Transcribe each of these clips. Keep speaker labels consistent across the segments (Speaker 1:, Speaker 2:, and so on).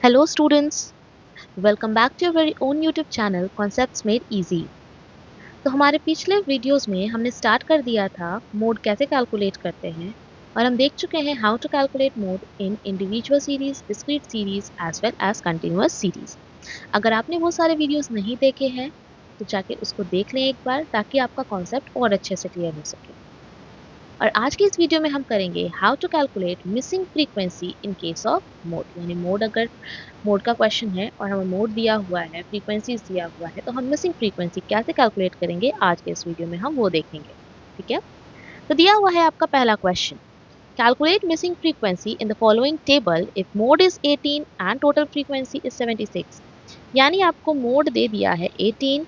Speaker 1: Hello students, welcome back to your very own YouTube channel Concepts Made Easy। तो हमारे पिछले videos में हमने स्टार्ट कर दिया था मोड कैसे कैलकुलेट करते हैं और हम देख चुके हैं how to calculate mode in individual series, discrete series as well as continuous series. अगर आपने वो सारे वीडियोस नहीं देखे हैं तो जाके उसको देख लें एक बार ताकि आपका कॉन्सेप्ट और अच्छे से क्लियर हो सके। और आज की इस वीडियो में हम करेंगे how to calculate missing frequency in case of mode, यानी मोड अगर मोड का क्वेश्चन है और हमें मोड दिया हुआ है, फ्रीक्वेंसीज दिया हुआ है, तो हम मिसिंग फ्रीक्वेंसी कैसे कैलकुलेट करेंगे आज के इस वीडियो में हम वो देखेंगे। ठीक है, तो दिया हुआ है आपका पहला question, calculate missing frequency in the following table if mode is 18 and total frequency is 76। यानी आपको मोड दे दिया है 18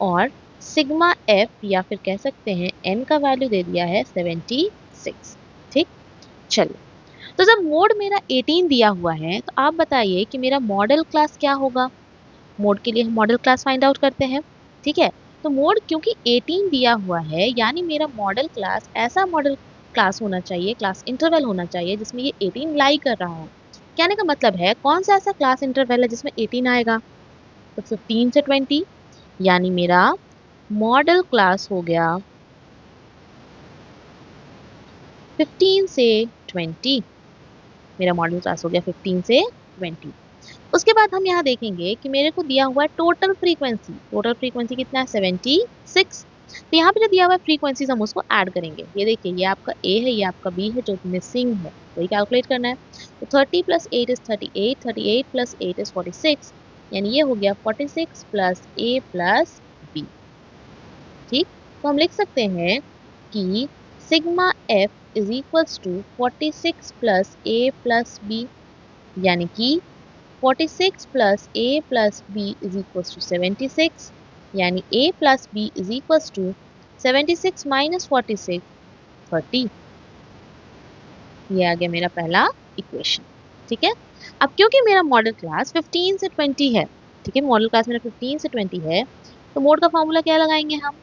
Speaker 1: और सिग्मा एफ या फिर कह सकते हैं एन का वैल्यू दे दिया है 76। ठीक, चलिए, तो जब मोड मेरा 18 दिया हुआ है तो आप बताइए कि मेरा मॉडल क्लास क्या होगा। मोड के लिए हम मॉडल क्लास फाइंड आउट करते हैं। ठीक है, तो मोड क्योंकि 18 दिया हुआ है यानी मेरा मॉडल क्लास ऐसा मॉडल क्लास होना चाहिए, क्लास इंटरवल होना चाहिए जिसमें ये 18 लाई कर रहा हो। कहने का मतलब है कौन सा ऐसा क्लास इंटरवल है जिसमें 18 आएगा, तो 15 से 20, यानी मेरा मॉडल क्लास हो गया 15 से 20। मेरा मॉडल क्लास हो गया 15 से 20। उसके बाद हम यहाँ देखेंगे कि मेरे को दिया हुआ है टोटल फ्रीक्वेंसी। टोटल फ्रीक्वेंसी कितना है 76। तो यहाँ पे जो दिया हुआ है फ्रीक्वेंसीज हम उसको ऐड करेंगे। ये देखिए, ये आपका ए है, ये आपका बी है, जो मिसिंग है वही कैलकुलेट करना है। तो 30 प्लस 8 इज 38, 38 प्लस 8 इज 46, यानी ये हो गया 46 प्लस ए प्लस बी। ठीक, तो हम लिख सकते हैं कि sigma F is equals to 46 plus A plus B, यानी कि 46 plus A plus B is equals to 76, यानी A plus B is equals to 76 minus 46, 30। ये आ गया मेरा पहला इक्वेशन। ठीक है, अब क्योंकि मेरा मॉडल क्लास 15 से 20 है, ठीक है, मॉडल क्लास मेरा 15 से 20 है, तो मोड का फॉर्मूला क्या लगाएंगे हम,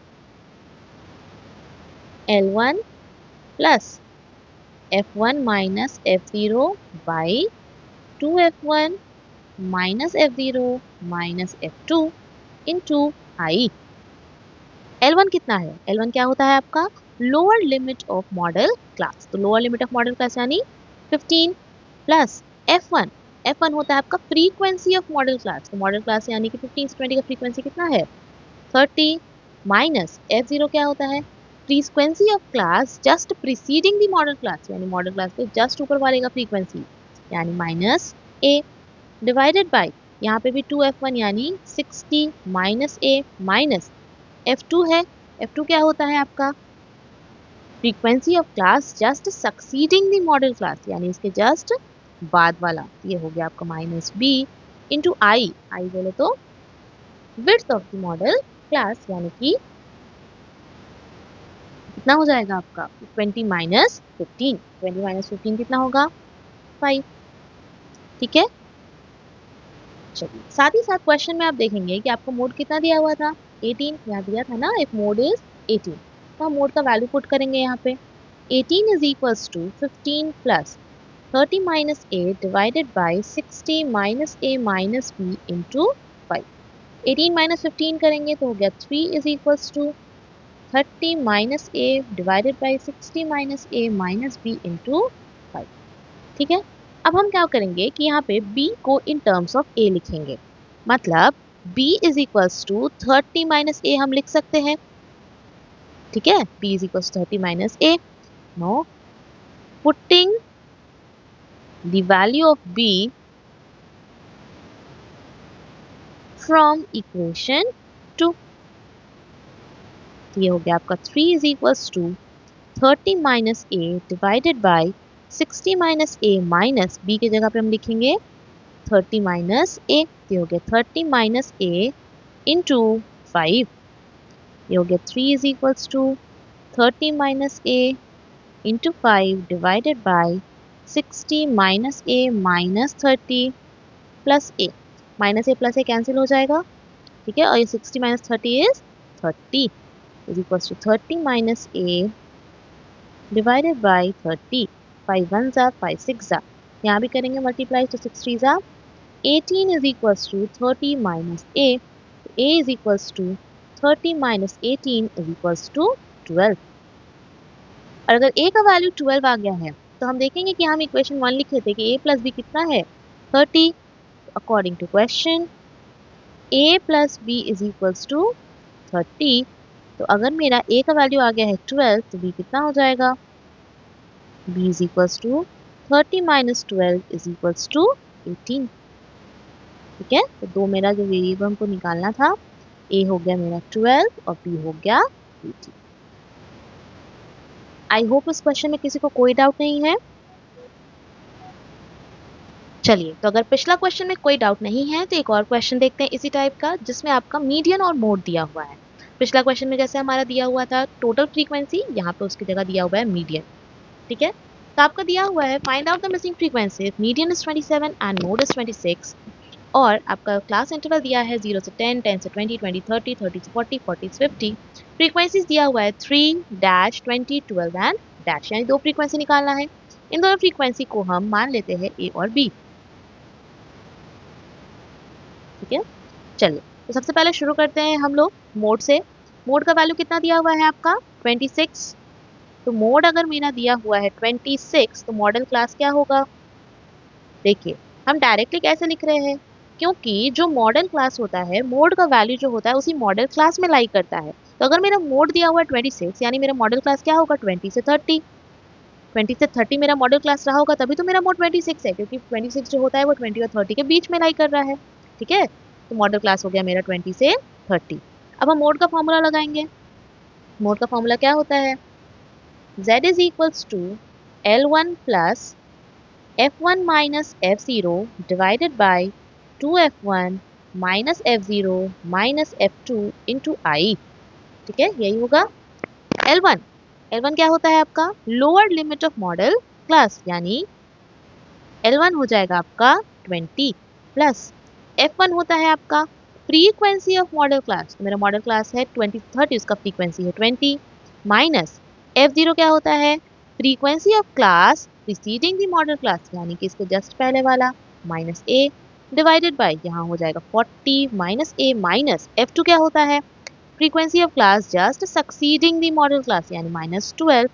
Speaker 1: L1 plus F1 minus F0 by 2F1 minus F0 minus F2 into I. L1 कितना है, L1 क्या होता है आपका lower limit of modal class, तो lower limit of modal class यानी 15 प्लस F1, F1 होता है आपका फ्रीक्वेंसी ऑफ मॉडल क्लास, तो मॉडल क्लास यानी कि 15 से 20 का फ्रीक्वेंसी कितना है 30, माइनस F0 क्या होता है frequency of class just preceding the model class, यानी मॉडल क्लास के जस्ट ऊपर वाले का फ्रीक्वेंसी, यानी माइनस ए, डिवाइडेड बाय यहाँ पे भी 2F1 यानी 60 माइनस ए माइनस F2 है। F2 क्या होता है आपका frequency of class just succeeding the model class, यानी इसके जस्ट बाद वाला, ये हो गया आपका माइनस बी इंटू आई। आई बोले तो width of the model class, यानी कि कितना हो जाएगा आपका 20 माइनस 15, 20 माइनस 15 कितना होगा 5। ठीक है, चलिए, साथ ही साथ क्वेश्चन में आप देखेंगे कि आपको मोड कितना दिया हुआ था 18, यहाँ दिया था ना इफ मोड इज 18, तो हम मोड का वैल्यू पुट करेंगे यहाँ पे। 18 is equals to 15 plus 30 minus a divided by 60 minus a minus b into 5। 18 minus 15 करेंगे तो हो गया 3 is equals to 30 minus a divided by 60 minus a minus b into 5। ठीक है, अब हम क्या करेंगे कि यहाँ पे b को इन टर्म्स ऑफ a लिखेंगे, मतलब b is equals to 30 minus a हम लिख सकते हैं। ठीक है, b is equals to 30 minus a। Now putting the value of b from equation 2, ये हो गया आपका 3 is equals to 30 minus a divided by 60 minus a minus b की जगह पे हम लिखेंगे 30 minus a, ये हो गया 30 minus a into 5, ये हो गया 3 is equals to 30 minus a into 5 divided by 60 minus a minus 30 plus a, minus a plus a cancel हो जाएगा। ठीक है, और ये 60 minus 30 is 30 is equals to 30 minus a divided by 30, 5 1 जा 5 6 जा, यहाँ भी करेंगे मल्टीप्लाई तो 6 3 जा 18 is equals to 30 minus a, a is equals to 30 minus 18 is equals to 12। और अगर a का वैल्यू 12 आ गया है तो हम देखेंगे कि हम इक्वेशन 1 लिखे थे कि a प्लस b कितना है 30। According to question a plus b is equals to 30। तो अगर मेरा a का वैल्यू आ गया है 12 तो b कितना हो जाएगा, b is equals to 30 minus 12 is equals to 18। ठीक है, तो दो मेरा जो वेरिएबल हमको निकालना था, a हो गया मेरा 12 और b हो गया 18। आई होप इस क्वेश्चन में किसी को कोई डाउट नहीं है। चलिए, तो अगर पिछला क्वेश्चन में कोई डाउट नहीं है तो एक और क्वेश्चन देखते हैं इसी टाइप का, जिसमें आपका मीडियन और मोड दिया हुआ है। पिछला क्वेश्चन में जैसे हमारा दिया हुआ था टोटल फ्रीक्वेंसी, यहाँ पे उसकी जगह दिया हुआ है मीडियन। ठीक है, तो आपका दिया हुआ है find out the missing frequency, median is 27 and mode is 26। और आपका क्लास इंटरवल दिया है 0 से 10, 10 से 20, 20 30, 30 से 40, 40 से 50। फ्रीक्वेंसीज दिया हुआ है 3, डैश, 20, 12 एंड डैश, यानी दो फ्रीक्वेंसी निकालना है। इन दोनों फ्रीक्वेंसी को हम मान लेते हैं ए और बी। ठीक है, चलिए, तो सबसे पहले शुरू करते हैं हम लोग मोड से। मोड का वैल्यू कितना दिया हुआ है आपका 26। तो मोड अगर मेरा दिया हुआ है 26 तो मॉडल क्लास क्या होगा, देखिए हम डायरेक्टली कैसे लिख रहे हैं, क्योंकि जो मॉडल क्लास होता है मोड का वैल्यू जो होता है उसी मॉडल क्लास में लाई करता है। तो अगर मेरा मोड दिया हुआ है 26 यानी मेरा मॉडल क्लास क्या होगा 20 से 30। 20 से 30 मेरा मॉडल क्लास रहा होगा तभी तो मेरा मोड 26 है, क्योंकि 26 जो होता है वो 20 और 30 के बीच में लाई कर रहा है। ठीक है, तो मॉडल क्लास हो गया मेरा 20 से 30। अब हम मोड का फॉर्मूला लगाएंगे। मोड का फॉर्मूला क्या होता है, z is equals to L1 plus F1 minus F0 divided by 2F1 minus F0 minus F2 into I. ठीक है, यही होगा L1। L1 क्या होता है आपका lower limit of modal class, यानी L1 हो जाएगा आपका 20 प्लस F1 होता है आपका फ्रीक्वेंसी ऑफ मॉडल क्लास, तो मेरा मॉडल क्लास है 20 30, उसका फ्रीक्वेंसी है 20 माइनस F0 क्या होता है frequency of class preceding the model class, यानी कि इसके जस्ट पहले वाला माइनस ए डिवाइडेड बाय यहाँ हो जाएगा 40 माइनस ए माइनस F2 क्या होता है frequency of class just succeeding the model class, यानी माइनस 12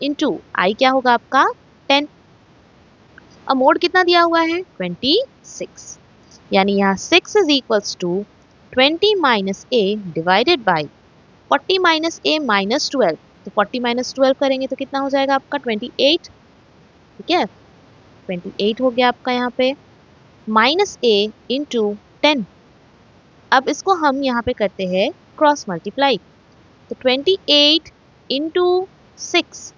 Speaker 1: इंटू आई क्या होगा आपका 10। अब मोड कितना दिया हुआ है 26, यानी यहाँ 6 is equals to 20 minus a divided by 40 minus a minus 12। तो 40 माइनस 12 करेंगे तो कितना हो जाएगा आपका 28। ठीक है, 28 हो गया आपका यहाँ पे माइनस ए इंटू 10। अब इसको हम यहाँ पे करते हैं क्रॉस मल्टीप्लाई, तो 28 इंटू 6,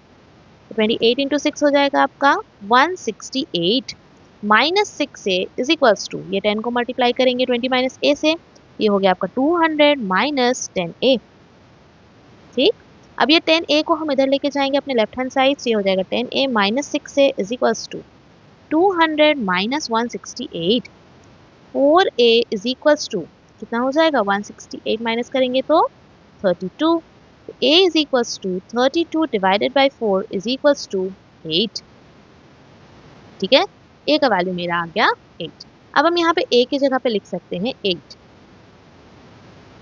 Speaker 1: 28 इंटू 6 हो जाएगा आपका 168 minus 6 A is equals to, ये 10 को मल्टीप्लाई करेंगे 20 माइनस ए से, ये हो गया आपका 200 माइनस 10 ए। ठीक, अब ये 10 ए को हम इधर लेके जाएंगे अपने लेफ्ट हैंड साइड से, हो जाएगा 10 A minus 6 A is equals to 200 minus 168। 4 A is equals to कितना हो जाएगा 168 माइनस करेंगे तो 32। a is equals to 32 divided by 4 is equals to 8। ठीक है, a का वैल्यू मेरा आ गया 8। अब हम यहाँ पे a की जगह पे लिख सकते हैं 8,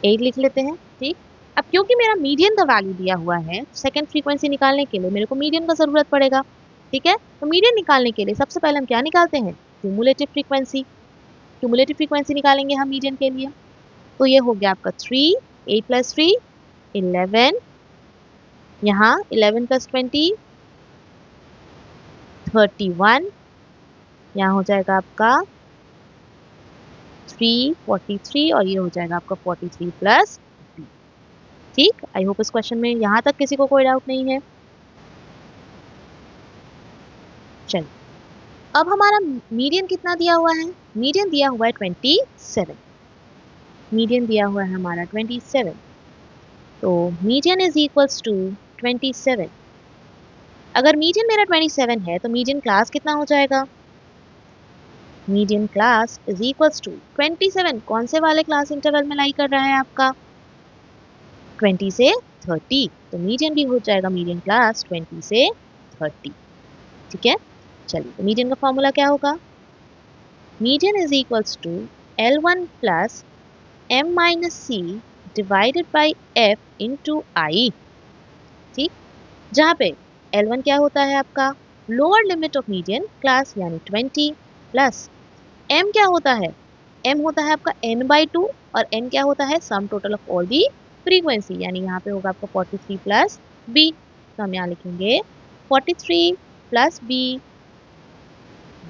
Speaker 1: 8 लिख लेते हैं। ठीक, अब क्योंकि मेरा मीडियन का वैल्यू दिया हुआ है सेकंड फ्रीक्वेंसी निकालने के लिए मेरे को मीडियन का जरूरत पड़ेगा। ठीक है, तो मीडियन निकालने के लिए सबसे पहले हम क्या निकालते हैं क्यूमुलेटिव फ्रीक्वेंसी। क्यूमुलेटिव फ्रीक्वेंसी निकालेंगे हम मीडियन के लिए, तो ये हो गया आपका 3, 8 प्लस 3 11, यहाँ 11 प्लस 20 31, यहाँ हो जाएगा आपका 343 और ये हो जाएगा आपका 43 प्लस b। ठीक, आई होप इस क्वेश्चन में यहाँ तक किसी को कोई डाउट नहीं है। चलिए, अब हमारा मीडियन कितना दिया हुआ है, मीडियन दिया हुआ है 27, मीडियन दिया हुआ है हमारा 27। तो मीडियन इज इक्वल्स टू 27। अगर मीडियन मेरा 27 है तो मीडियन क्लास कितना हो जाएगा, median class is equals to 27 कौन से वाले क्लास इंटरवल में लाई कर रहा है आपका 20 से 30, तो मीडियन भी हो जाएगा मीडियन क्लास 20 से 30। ठीक है, चलिए, तो मीडियन का फॉर्मूला क्या होगा median is equals to L1 plus M minus C divided by F into I. ठीक, जहाँ पे L1 क्या होता है आपका lower limit of median class यानी 20 प्लस M क्या होता है, M होता है आपका n/2 और n क्या होता है sum total of all the frequency, यानी यहाँ पे होगा आपका 43 प्लस b। तो हम यहाँ लिखेंगे 43 प्लस b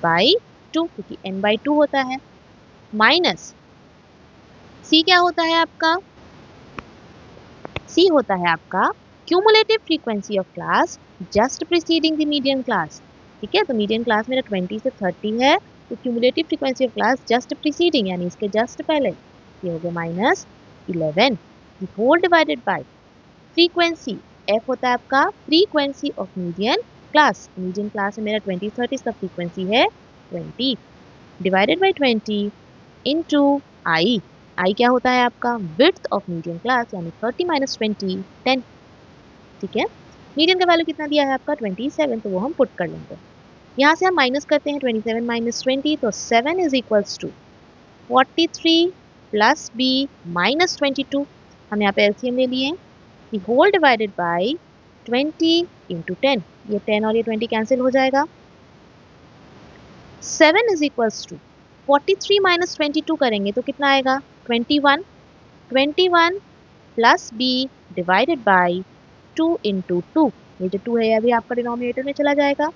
Speaker 1: बाई 2 क्योंकि n/2 होता है, माइनस c क्या होता है आपका, c होता है आपका cumulative frequency of class just preceding the median class. ठीक है, तो मीडियन क्लास मेरा 20 से 30 है, तो cumulative frequency of class just preceding यानी इसके जस्ट पहले ये हो गया minus 11 whole divided by frequency, f होता है आपका frequency of median class, median class में मेरा 20 30 का फ्रीक्वेंसी है 20 divided by 20 into i. I क्या होता है आपका विड्थ ऑफ मीडियन क्लास यानी 30 माइनस 20 10। ठीक है, मीडियन का वैल्यू कितना दिया है आपका 27, तो वो हम पुट कर लेंगे। यहाँ से हम माइनस करते हैं 27 माइनस 20, तो 7 is equals to 43 plus b minus 22। हम यहाँ पे एलसीएम ले लिए, होल डिवाइडेड बाई 20 इंटू 10, ये 10 और ये 20 कैंसिल हो जाएगा। 7 इज इक्वल्स टू 43 माइनस 22 करेंगे तो कितना आएगा 21, 21 plus b divided by 2 into 2, ये जो 2 है अभी आपका डिनोमिनेटर में चला जाएगा,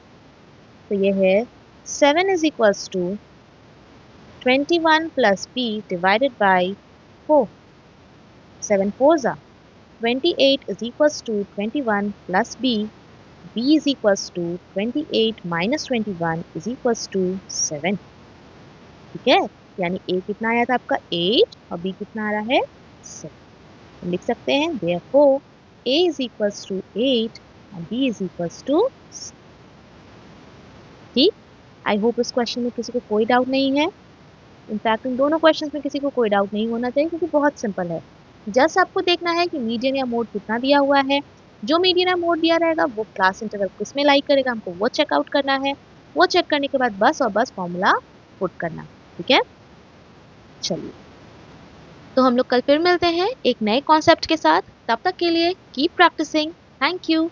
Speaker 1: तो ये है 7 is equals to 21 plus b divided by 4, 7 4 जा 28 is equals to 21 plus b, b is equals to 28 minus 21 is equals to 7। ठीक है, यानी a कितना आया था आपका 8 और b कितना आ रहा है 7। हम लिख सकते हैं therefore a is equals to 8 and b is equals to 7। ठीक, आई होप इस क्वेश्चन में किसी को कोई डाउट नहीं है। इनफैक्ट इन दोनों क्वेश्चन में किसी को कोई डाउट नहीं होना चाहिए क्योंकि बहुत सिंपल है। जस्ट आपको देखना है कि मीडियन या मोड कितना दिया हुआ है, जो मीडियन या मोड दिया रहेगा वो क्लास इंटरवल किसमें लाइक करेगा हमको वो चेकआउट करना है। वो चेक करने के बाद बस और बस फॉर्मूला पुट करना। ठीक है, चलिए तो हम लोग कल फिर मिलते हैं एक नए कॉन्सेप्ट के साथ। तब तक के लिए कीप प्रैक्टिसिंग। Thank you.